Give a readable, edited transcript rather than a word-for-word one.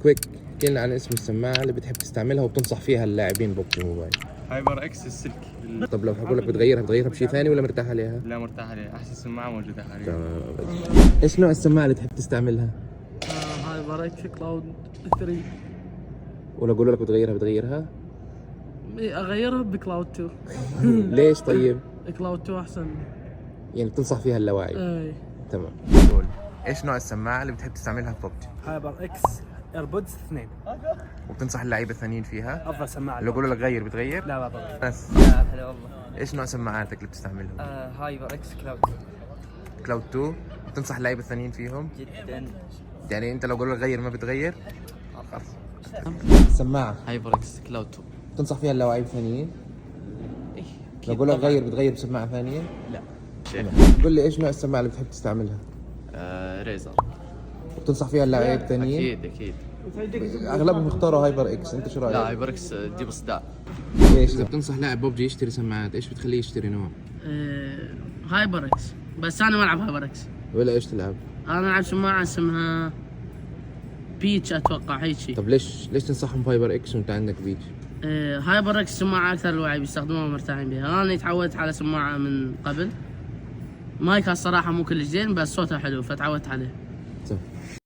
كويك، احكي لنا عن اسم السماعة اللي بتحب تستعملها وبتنصح فيها اللاعبين ببجي موبايل. هايبر اكس السلك. طب لو حقول لك بتغيرها بشيء ثاني ولا مرتاح عليها؟ لا مرتاح عليه، احسن سماعه موجوده حاليا. تمام. ايش نوع السماعة اللي تحب تستعملها؟ هايبر اكس كلاود 3. ولو اقول لك بتغيرها؟ اغيرها بكلاود 2. ليش طيب؟ كلاود 2 احسن. يعني بتنصح فيها اللاواعي. اي. تمام. قول ايش نوع السماعة اللي بتحب تستعملها في ببجي؟ هايبر اكس ايربودز 2 وبتنصح اللعيبة الثانيين فيها؟ افضل سماعه. لو اقول لك غير بتغير؟ لا بغير. بس لا هلا والله. ايش نوع سماعاتك اللي بتستعملهم؟ هايبر اكس كلاود. كلاود 2. بتنصح اللعيبة الثانيين فيهم؟ جدا. يعني انت لو اقول لك غير ما بتغير؟ خلاص. السماعة هايبر اكس كلاود 2. تنصح فيها اللاعبين الثانيين؟ إيه لو اقول لك غير بتغير بسماعة ثانية؟ لا. قل لي ايش نوع السماعة اللي بتحب تستعملها؟ ريزر. وبتنصح فيها اللاعبين الثانيين؟ اكيد. اغلبهم اختاروا هايبر اكس، انت شو رايك؟ لا هايبر اكس تجيب صداع. ليش؟ اذا بتنصح لاعب ببجي يشتري سماعات، ايش بتخليه يشتري نوع؟ هايبر اكس، بس انا ما العب هايبر اكس. ولا ايش تلعب؟ انا العب سماعه اسمها بيتش اتوقع هيك. طب ليش تنصحهم بهايبر اكس وانت عندك بيتش؟ هايبر اكس سماعه اكثر الوعي بيستخدموها ومرتاحين بها. انا تعودت على سماعه من قبل، مايكها الصراحه مو كل زين بس صوتها حلو فتعودت عليه. طب